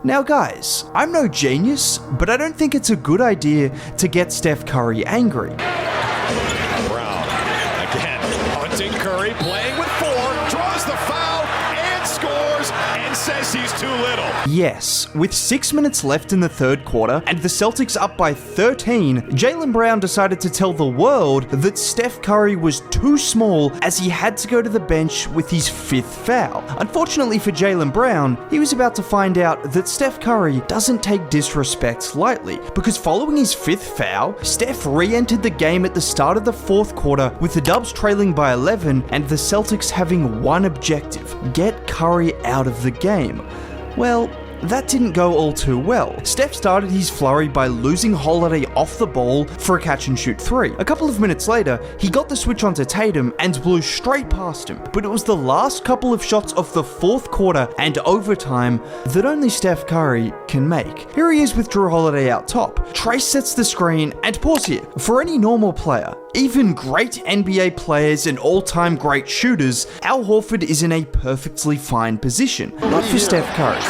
Now guys, I'm no genius, but I don't think it's a good idea to get Steph Curry angry. Brown, again, hunting Curry, playing with 4, draws the foul, and scores, and says he's too little. Yes, with 6 minutes left in the third quarter, and the Celtics up by 13, Jaylen Brown decided to tell the world that Steph Curry was too small as he had to go to the bench with his 5th foul. Unfortunately for Jaylen Brown, he was about to find out that Steph Curry doesn't take disrespect lightly, because following his 5th foul, Steph re-entered the game at the start of the 4th quarter with the Dubs trailing by 11 and the Celtics having one objective: get Curry out of the game. Well, that didn't go all too well. Steph started his flurry by losing Holiday off the ball for a catch-and-shoot 3. A couple of minutes later, he got the switch onto Tatum and blew straight past him, but it was the last couple of shots of the 4th quarter and overtime that only Steph Curry can make. Here he is with Jrue Holiday out top. Trace sets the screen, and pause here. For any normal player, even great NBA players and all-time great shooters, Al Horford is in a perfectly fine position. Not for Steph Curry.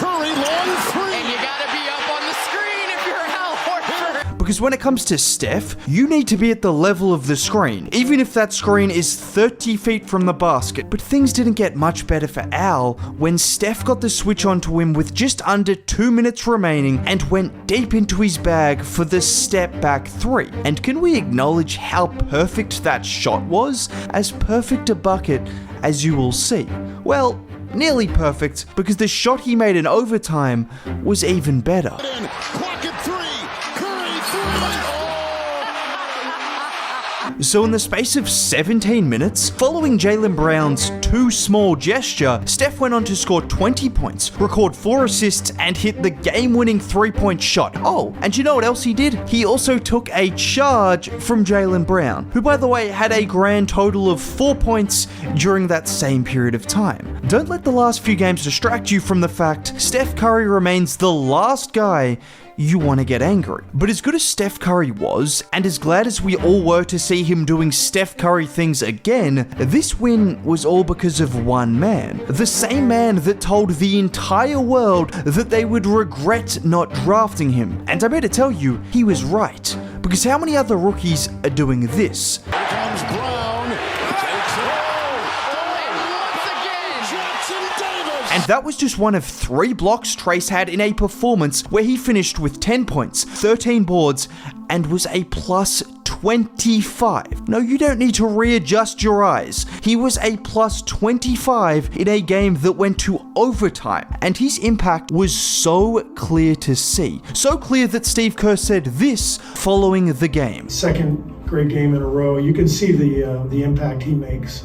Because when it comes to Steph, you need to be at the level of the screen, even if that screen is 30 feet from the basket. But things didn't get much better for Al when Steph got the switch onto him with just under 2 minutes remaining and went deep into his bag for the step-back 3. And can we acknowledge how perfect that shot was? As perfect a bucket as you will see. Well, nearly perfect, because the shot he made in overtime was even better. So in the space of 17 minutes, following Jaylen Brown's too small gesture, Steph went on to score 20 points, record 4 assists, and hit the game-winning 3-point shot. Oh, and you know what else he did? He also took a charge from Jaylen Brown, who by the way had a grand total of 4 points during that same period of time. Don't let the last few games distract you from the fact Steph Curry remains the last guy you want to get angry. But as good as Steph Curry was, and as glad as we all were to see him doing Steph Curry things again, this win was all because of one man. The same man that told the entire world that they would regret not drafting him. And I better tell you, he was right. Because how many other rookies are doing this? Here comes Brown, takes it. And that was just one of 3 blocks Trace had in a performance where he finished with 10 points, 13 boards, and was a plus 25. No, you don't need to readjust your eyes. He was a plus 25 in a game that went to overtime, and his impact was so clear to see. So clear that Steve Kerr said this following the game. Second great game in a row. You can see the impact he makes.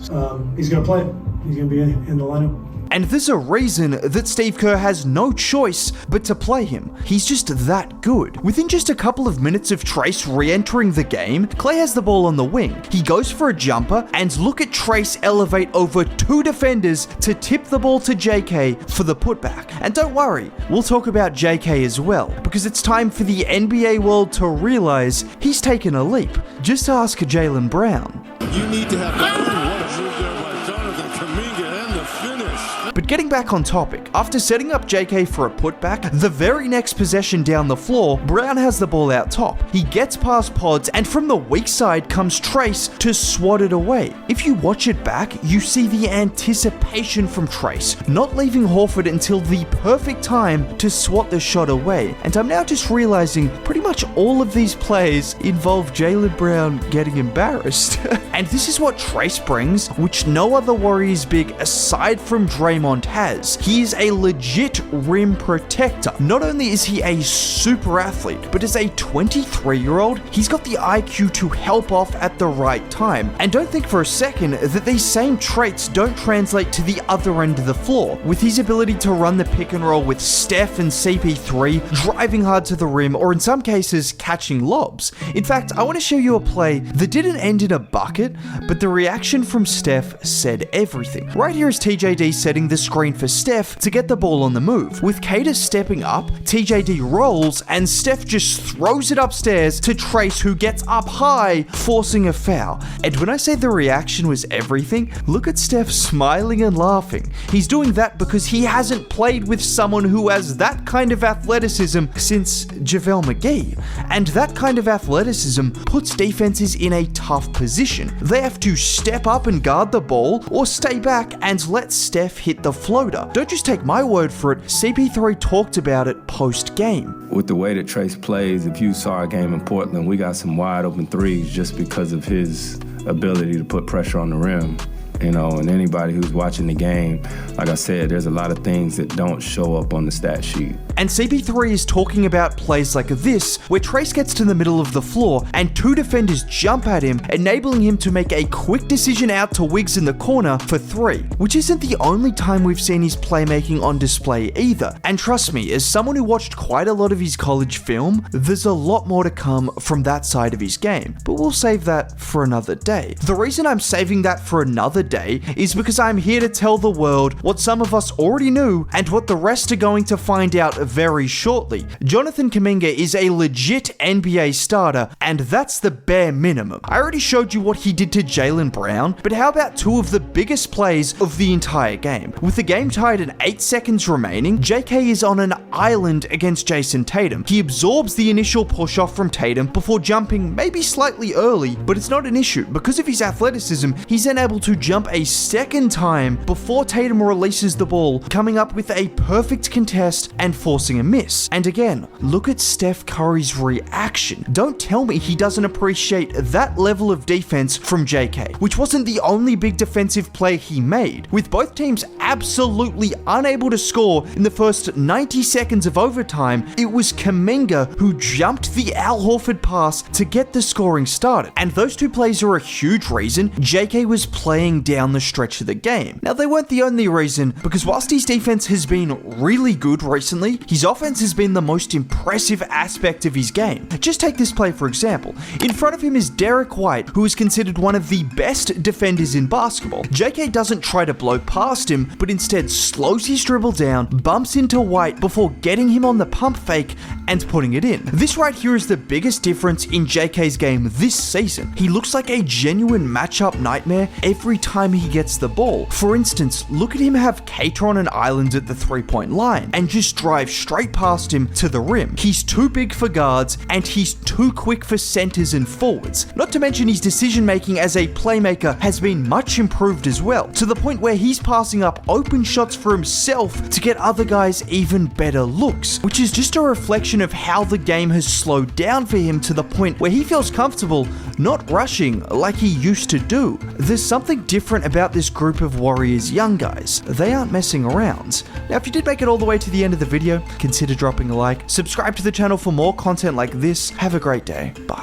He's going to play. He's going to be in the lineup. And there's a reason that Steve Kerr has no choice but to play him. He's just that good. Within just a couple of minutes of Trace re-entering the game, Klay has the ball on the wing. He goes for a jumper, and look at Trace elevate over 2 defenders to tip the ball to JK for the putback. And don't worry, we'll talk about JK as well, because it's time for the NBA world to realize he's taken a leap. Just ask Jaylen Brown. You need to have that move there by Jonathan Kuminga and the finish. But getting back on topic, after setting up JK for a putback, the very next possession down the floor, Brown has the ball out top. He gets past Pods, and from the weak side comes Trace to swat it away. If you watch it back, you see the anticipation from Trace, not leaving Horford until the perfect time to swat the shot away. And I'm now just realizing pretty much all of these plays involve Jaylen Brown getting embarrassed. And this is what Trace brings, which no other Warriors big aside from Draymond has. He is a legit rim protector. Not only is he a super athlete, but as a 23-year-old, he's got the IQ to help off at the right time. And don't think for a second that these same traits don't translate to the other end of the floor. With his ability to run the pick and roll with Steph and CP3, driving hard to the rim, or in some cases, catching lobs. In fact, I want to show you a play that didn't end in a bucket, but the reaction from Steph said everything. Right here is TJD setting the screen for Steph to get the ball on the move. With Cater stepping up, TJD rolls, and Steph just throws it upstairs to Trace, who gets up high, forcing a foul. And when I say the reaction was everything, look at Steph smiling and laughing. He's doing that because he hasn't played with someone who has that kind of athleticism since JaVale McGee. And that kind of athleticism puts defenses in a tough position. They have to step up and guard the ball, or stay back and let Steph hit the floater. Don't just take my word for it, CP3 talked about it post-game. With the way that Trace plays, if you saw our game in Portland, we got some wide open threes just because of his ability to put pressure on the rim. And anybody who's watching the game, like I said, there's a lot of things that don't show up on the stat sheet. And CP3 is talking about plays like this, where Trace gets to the middle of the floor and two defenders jump at him, enabling him to make a quick decision out to Wiggs in the corner for 3, which isn't the only time we've seen his playmaking on display either. And trust me, as someone who watched quite a lot of his college film, there's a lot more to come from that side of his game, but we'll save that for another day. The reason I'm saving that for another day is because I'm here to tell the world what some of us already knew and what the rest are going to find out very shortly. Jonathan Kuminga is a legit NBA starter, and that's the bare minimum. I already showed you what he did to Jaylen Brown, but how about two of the biggest plays of the entire game? With the game tied at 8 seconds remaining, JK is on an island against Jason Tatum. He absorbs the initial push-off from Tatum before jumping maybe slightly early, but it's not an issue. Because of his athleticism, he's then able to jump a second time before Tatum releases the ball, coming up with a perfect contest and forcing a miss. And again, look at Steph Curry's reaction. Don't tell me he doesn't appreciate that level of defense from JK, which wasn't the only big defensive play he made. With both teams absolutely unable to score in the first 90 seconds of overtime, it was Kuminga who jumped the Al Horford pass to get the scoring started. And those two plays are a huge reason JK was playing down the stretch of the game. Now, they weren't the only reason, because whilst his defense has been really good recently, his offense has been the most impressive aspect of his game. Just take this play for example. In front of him is Derek White, who is considered one of the best defenders in basketball. JK doesn't try to blow past him, but instead slows his dribble down, bumps into White before getting him on the pump fake and putting it in. This right here is the biggest difference in JK's game this season. He looks like a genuine matchup nightmare every time he gets the ball. For instance, look at him have Cater on an island at the 3-point line and just drive straight past him to the rim. He's too big for guards and he's too quick for centers and forwards. Not to mention his decision making as a playmaker has been much improved as well, to the point where he's passing up open shots for himself to get other guys even better looks, which is just a reflection of how the game has slowed down for him to the point where he feels comfortable not rushing like he used to do. There's something different about this group of Warriors young guys. They aren't messing around. Now, if you did make it all the way to the end of the video, consider dropping a like, subscribe to the channel for more content like this. Have a great day. Bye.